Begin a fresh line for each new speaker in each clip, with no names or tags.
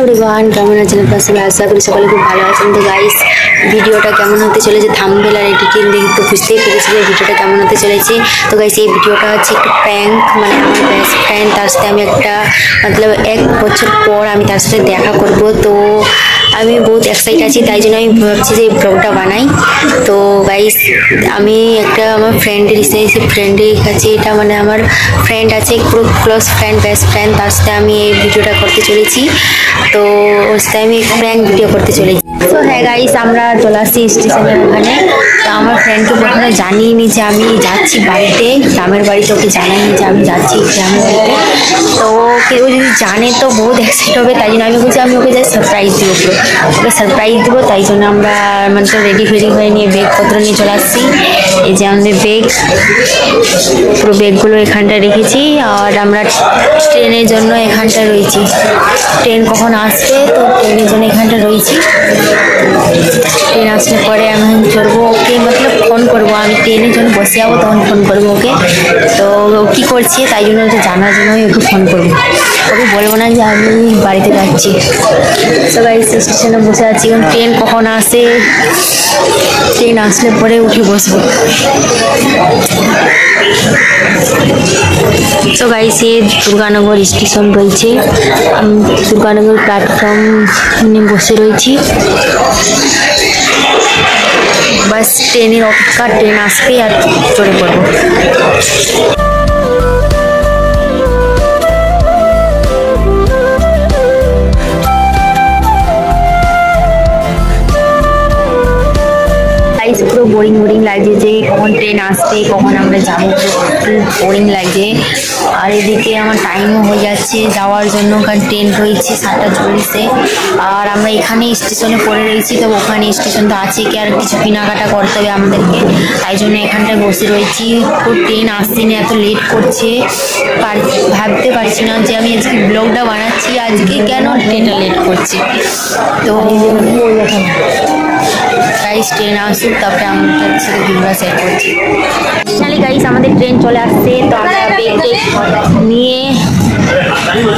Everyone, কেমন আছেন আপনারা সবাই? আশা করি সকলে খুব ভালো আছেন। তো গাইস, ভিডিওটা কেমন হতে চলেছে থাম্বনেল আর এডিটিং দেখে তো বুঝতেই পেরেছি যে ভিডিওটা কেমন হতে চলেছে। তো গাইস, এই ভিডিওটা হচ্ছে একটু প্র্যাঙ্ক, মানে আমার বেস্ট ফ্রেন্ড, তার সাথে আমি একটা মতলব 1 বছর পর আমি তার সাথে দেখা করব। তো আমি বহুত এক্সাইট আছি, তাই জন্য আমি ভাবছি যে এই ব্লগটা বানাই। তো গাইস, আমি একটা আমার ফ্রেন্ডের ফ্রেন্ডের কাছে, এটা মানে আমার ফ্রেন্ড আছে, পুরো ক্লোজ ফ্রেন্ড, বেস্ট ফ্রেন্ড, তার সাথে আমি এই ভিডিওটা করতে চলেছি। তো ওর সাথে আমি প্র্যাঙ্ক ভিডিও করতে চলেছি। তো হ্যাঁ গাইস, আমরা চলে আসছি স্টেশনের ওখানে। তো আমার ফ্রেন্ডকে প্রথমে জানিয়ে যে আমি যাচ্ছি বাড়িতে, গ্রামের বাড়িতে। ওকে জানাইনি যে আমি যাচ্ছি গ্রামের বাড়িতে। তো কেউ যদি জানে তো বহুত এক্সাইট হবে, তাই জন্য আমি বলছি আমি ওকে যাই সারপ্রাইজ দিব, ওকে সারপ্রাইজ দেবো। তাই জন্য আমরা মানে তো রেডি হয়ে নিয়ে ব্যাগপত্র নিয়ে চলে আসছি। এই যে আমাদের ব্যাগ, পুরো ব্যাগগুলো এখানটায় রেখেছি। আর আমরা ট্রেনের জন্য এখানটায় রয়েছি। ট্রেন কখন আসবে তো ট্রেনের জন্য এখানটা রয়েছি। ট্রেন আসলে পরে আমি চড়বো, ওকে মতলব ফোন করবো। আমি ট্রেনের জন্য বসে যাবো, তখন ফোন করবো ওকে। তো ও কী করছে তাই জন্য ওকে জানার জন্য ওকে ফোন করবো। ওকে বলবো না যে আমি বাড়িতে যাচ্ছি। সবাই স্টেশনে বসে আছি, এবং ট্রেন কখন আসে, ট্রেন আসলে পরে উঠে বসবো। তো গাইস, এই দুর্গানগর স্টেশন রয়েছে, আমি দুর্গানগর প্ল্যাটফর্ম বসে রয়েছি। বাস ট্রেনের অপেক্ষা, ট্রেন আসবে আর চড়ে পড়বো। পুরো বোরিং লাগছে যে কখন ট্রেন আসবে, কখন আমরা যাবো, বোরিং লাগছে। আর এদিকে আমার টাইমও হয়ে যাচ্ছে যাওয়ার জন্য, কারণ ট্রেন রয়েছে 7:40। আর আমরা এখানে স্টেশনে পড়ে রয়েছি। তো ওখানে স্টেশন তো আছে কি, আর কিছু কেনাকাটা করতে হবে আমাদেরকে, তাই জন্য এখানটায় বসে রয়েছি। তো ট্রেন আসছে না, এত লেট করছে, ভাবতে পারছি না যে আমি আজকে ব্লগটা বানাচ্ছি, আজকে কেন ট্রেনটা লেট করছে। তো গাইস, ট্রেন আসুক তারপরে আমাদের সাথে ভিডিওটা শেয়ার করছি। ফাইনালি গাইস, আমাদের ট্রেন চলে আসছে। তো আমরা ব্যাগ নিয়ে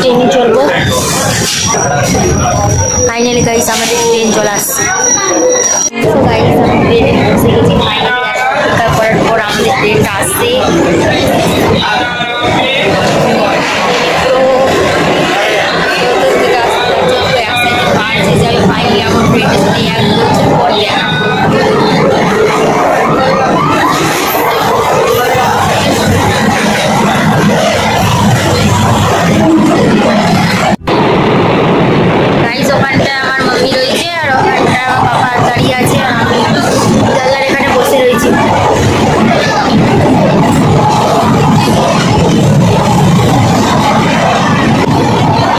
ট্রেনে চলবো। ফাইনালি গাইস, আমাদের ট্রেন চলে আসছে। তো গাইস, আমি ট্রেনে বসে গেছি। ফাইনালি অপেক্ষা করার পর আমাদের ট্রেনটা আসছে। ফাইনালি আমার ট্রেনের সাথে 1 বছর পর দেখা। ওখানটায় আমার মাম্মি রয়েছে, আর ওখানটায় আমার বাবা দাঁড়িয়ে আছে, আর আমি জানলার এখানে বসে রয়েছি।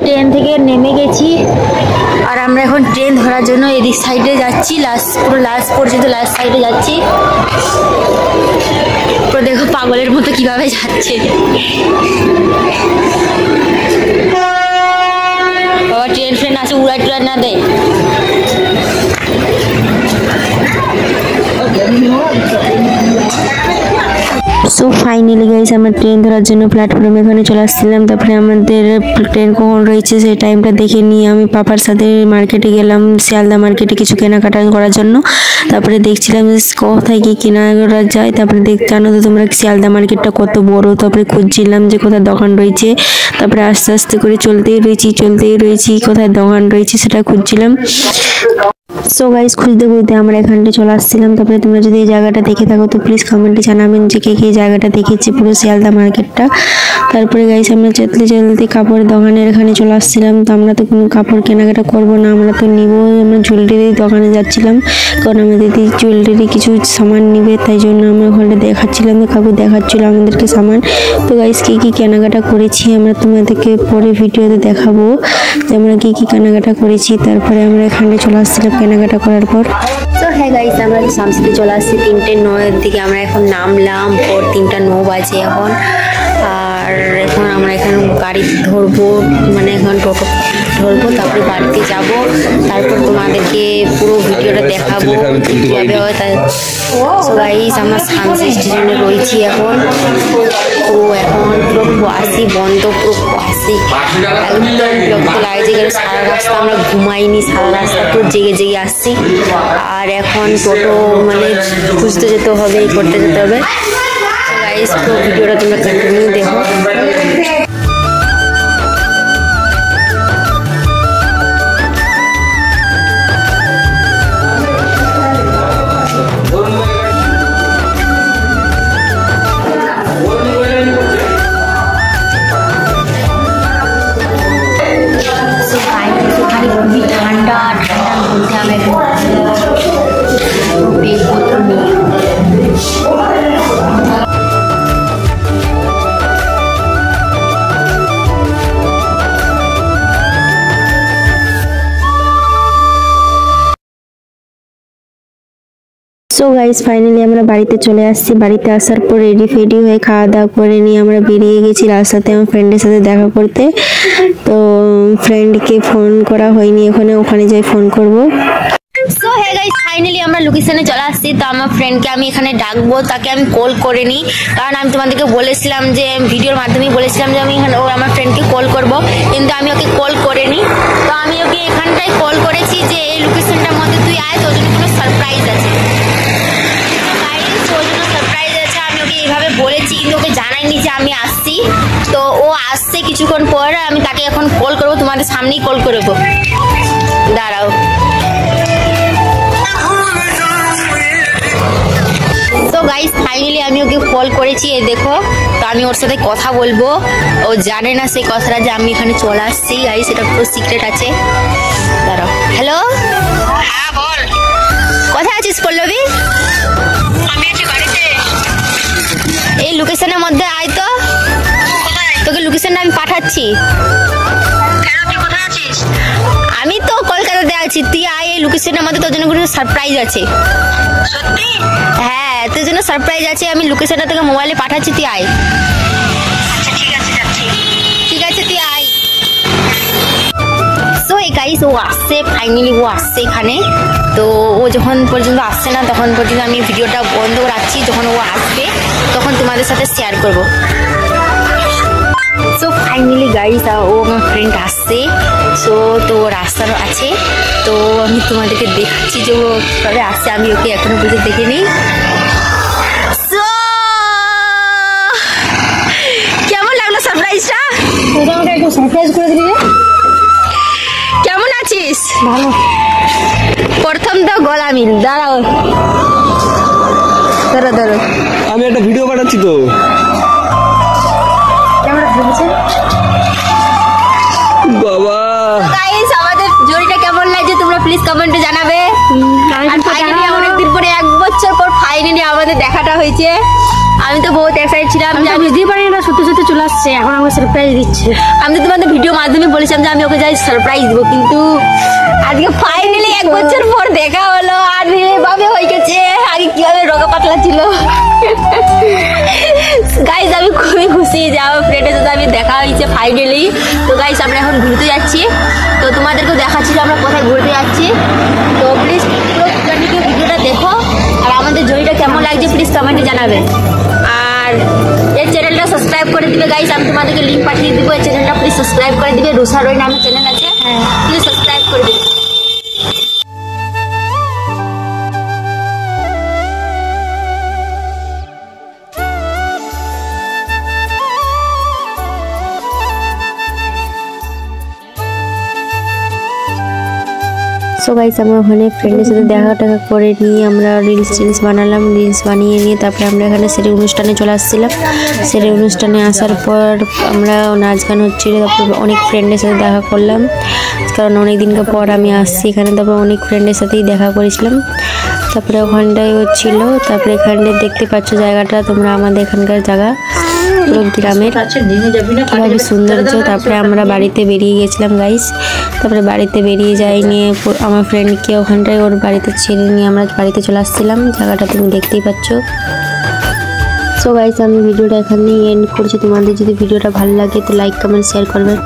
ট্রেন থেকে নেমে গেছি, আর আমরা এখন ট্রেন ধরার জন্য এদিক সাইডে যাচ্ছি, পুরো লাস্ট পর্যন্ত লাস্ট সাইডে যাচ্ছি। তো দেখো পাগলের মতো কিভাবে যাচ্ছে। বাবা ট্রেন ফ্রেন আছে, উড়াই টুড়াই না দেয়। সো ফাইনালি গাইস, আমরা ট্রেন ধরার জন্য প্ল্যাটফর্মে এখানে চলে আসছিলাম। তারপরে আমাদের ট্রেন কখন রয়েছে সেই টাইমটা দেখে নিয়ে আমি পাপার সাথে মার্কেটে গেলাম, শিয়ালদা মার্কেটে কিছু কেনাকাটা করার জন্য। তারপরে দেখছিলাম যে কোথায় কি কেনা করা যায়। তারপরে জানো তো তোমরা শিয়ালদা মার্কেটটা কত বড়। তারপরে খুঁজছিলাম যে কোথায় দোকান রয়েছে। তারপরে আস্তে আস্তে করে চলতেই রয়েছি, কোথায় দোকান রয়েছে সেটা খুঁজছিলাম। সো গাইস, খুঁজতে আমরা এখানটা চলে আসছিলাম। তারপরে তোমরা যদি এই জায়গাটা দেখে থাকো তো প্লিজ কমেন্টে জানাবেন যে কে জায়গাটা দেখেছি, পুরো শিয়ালদা মার্কেটটা। তারপরে গাইস, আমরা চলতে কাপড়ের দোকানের এখানে চলে আসছিলাম। তো আমরা তো কোনো কাপড় কেনাকাটা করবো না, আমরা তো নিবো। আমরা জুয়েলারি দোকানে যাচ্ছিলাম, কারণ আমাদের জুয়েলারি কিছু সামান নিবে, তাই জন্য আমরা ওখানে দেখাচ্ছিলাম, কাকু দেখাচ্ছিল আমাদেরকে সামান। তো গাইস, কি কেনাকাটা করেছি আমরা তোমাদেরকে পরে ভিডিওতে দেখাবো যে আমরা কি কেনাকাটা করেছি। তারপরে আমরা এখানে চলে আসছিলাম কেনাকাটা করার পর। তো হ্যাঁ গাইস, আমরা সামসিতে চলে আসছি 3:09 দিকে। আমরা এখন নামলাম, 3:09 বাজে এখন। আর এখন আমরা এখানে গাড়ি ধরবো, মানে এখন টোটো ধরবো, তারপরে বাড়িতে যাব। তারপর তোমাদেরকে পুরো ভিডিওটা দেখাবো কীভাবে হয়। তাই গাইস, আমরা সামসি স্টেশনে রয়েছি এখন। তো এখন পুরো কুয়াশি বন্ধ, পুরো কুয়াশি, একদম বিরক্ত লাগে। বাজে গেল, সারা রাস্তা আমরা ঘুমাইনি, সারা রাস্তা তো জেগে জেগে আসছি। আর এখন টোটো মানে খুঁজতে যেতে হবে, করতে যেতে হবে। গাইস তো ভিডিওটা তোমরা কন্টিনিউ দেখো। ঠান্ডা ঠান্ডার মধ্যে আমি সো গাইস ফাইনালি আমরা বাড়িতে চলে আসছি। বাড়িতে আসার পর রেডি ফেডি হয়ে খাওয়া দাওয়া করে নিয়ে আমরা বেরিয়ে গেছি রাস্তাতে আমার ফ্রেন্ডের সাথে দেখা করতে। তো ফ্রেন্ডকে ফোন করা হয়নি, ওখানে যাই ফোন করব। সো হে গাইস ফাইনালি আমরা লোকেশনে চলে আসছি। তো আমার ফ্রেন্ডকে আমি এখানে ডাকবো, তাকে আমি কল করে নিই, কারণ আমি তোমাদেরকে বলেছিলাম যে ভিডিওর মাধ্যমে বলেছিলাম যে আমি এখানে আমার ফ্রেন্ডকে কল করব, কিন্তু আমি ওকে কল করে নিই। তো আমি ওকে এখানটায় কল করেছি যে এই লোকেশনটার মধ্যে তুই আয়, তোর জন্য কোনো সারপ্রাইজ আছে। এইভাবে বলেছি, কিন্তু ওকে জানাইনি যে আমি আসছি। তো ও আসছে কিছুক্ষণ পর, আমি তাকে এখন কল করবো, তোমাদের সামনেই কল করবো, দাঁড়াও। তো গাইস ফাইনালি আমি ওকে কল করেছি, এই দেখো। তো আমি ওর সাথে কথা বলবো, ও জানে না সেই কথাটা যে আমি এখানে চলে আসছি। গাইস এটা পুরো সিক্রেট আছে, দাঁড়াও। হ্যালো, হ্যাঁ বল, কোথায় আছিস পল্লবী? আমি আছি বাড়িতে। এই লোকেশনের মধ্যে আয় তো, তোকে লোকেশনটা আমি পাঠাচ্ছি। আমি তো কলকাতাতে আছি, তুই আয় এই লোকেশনের মধ্যে, তোর জন্য কোনো সারপ্রাইজ আছে। হ্যাঁ তোর জন্য সারপ্রাইজ আছে, আমি লোকেশনটা তোকে মোবাইলে পাঠাচ্ছি, তুই আয়। ঠিক আছে তুই আয়। সো এই গাইস ও আসছে, ফাইনালি ও আসছে এখানে। তো ও যখন পর্যন্ত আসছে না তখন পর্যন্ত আমি ভিডিওটা বন্ধ রাখছি, যখন ও আসবে তখন তোমাদের সাথে শেয়ার করব। সো ফাইনালি গাইস ও আমার ফ্রেন্ড আসছে। সো তো রাস্তার আছে, তো আমি তোমাদেরকে দেখাচ্ছি যে ও কবে আসছে, আমি ওকে এখনো পর্যন্ত দেখিনি। কেমন লাগলো সারপ্রাইজটা? আমাকে একটু সারপ্রাইজ করে দিলি। কেমন আছিস? ভালো। প্রথম তো গলা মিল, দাঁড়াও দাঁড়াও দাঁড়াও,
আমি একটা ভিডিও পাঠাচ্ছি তো। বাবা
গাইস আমাদের জড়িটা কেমন লাগছে তোমরা প্লিজ কমেন্টে জানাবে। আর ফাইনালি অনেকদিন পরে 1 বছর পর ফাইনালি আমাদের দেখাটা হয়েছে। আমি তো বহুত এক্সাইটেড ছিলাম যে আমি বুঝতেই পারি না সত্যি সত্যি চলে আসছে, এখন আমাকে সারপ্রাইজ দিচ্ছে। আমি তো তোমাদের ভিডিও মাধ্যমে বলেছিলাম যে আমি ওকে যাই সারপ্রাইজ দেবো, কিন্তু আজকে ফাইনালি 1 বছর পর দেখা হলো। আর ভাবে হয়ে গেছে, আগে কিভাবে রোগা পাতলা ছিল। গাইস আমি খুবই খুশি যে আমার ফ্রেন্ডের সাথে আমি দেখা হয়েছে ফাইনালি। তো গাইস আমরা এখন ঘুরতে যাচ্ছি, তো তোমাদেরকেও দেখাচ্ছি যে আমরা কোথায় ঘুরতে যাচ্ছি। তো প্লিজ ভিডিওটা দেখো, আর আমাদের জড়িটা কেমন লাগছে প্লিজ কমেন্টে জানাবে। আর এই চ্যানেলটা সাবস্ক্রাইব করে দিবে গাইস, আমি তোমাদেরকে লিঙ্ক পাঠিয়ে দিব। এই চ্যানেলটা প্লিজ সাবস্ক্রাইব করে দিবে, রুষা রয় নামে চ্যানেল আছে, প্লিজ সাবস্ক্রাইব করে দিবে। সো গাইস আমরা ওখানে ফ্রেন্ডের সাথে দেখা টাকা করে নিয়ে আমরা রিলস বানালাম। রিলস বানিয়ে নিয়ে তারপরে আমরা এখানে সেরে অনুষ্ঠানে চলে আসছিলাম। সেরে অনুষ্ঠানে আসার পর আমরা নাচ গান হচ্ছিল, তারপর অনেক ফ্রেন্ডের সাথে দেখা করলাম, কারণ অনেক দিনকে পর আমি আসছি এখানে। তারপর অনেক ফ্রেন্ডের সাথেই দেখা করেছিলাম। তারপরে ওখানটায় হচ্ছিল, তারপরে এখানটায় দেখতে পাচ্ছ জায়গাটা তোমরা, আমাদের এখানকার জায়গা পুরো গ্রামের খুবই সৌন্দর্য। তারপরে আমরা বাড়িতে বেরিয়ে গেছিলাম গাইস। তারপরে বাড়িতে বেরিয়ে যাই নিয়ে আমার ফ্রেন্ডকে ওখানটায় ওর বাড়িতে ছেড়ে নিয়ে আমরা বাড়িতে চলে আসছিলাম। জায়গাটা তুমি দেখতেই পাচ্ছ। সো গাইস আমি ভিডিওটা এখানেই এন্ড করছি। তোমাদের যদি ভিডিওটা ভালো লাগে তো লাইক কমেন্ট শেয়ার করবেন।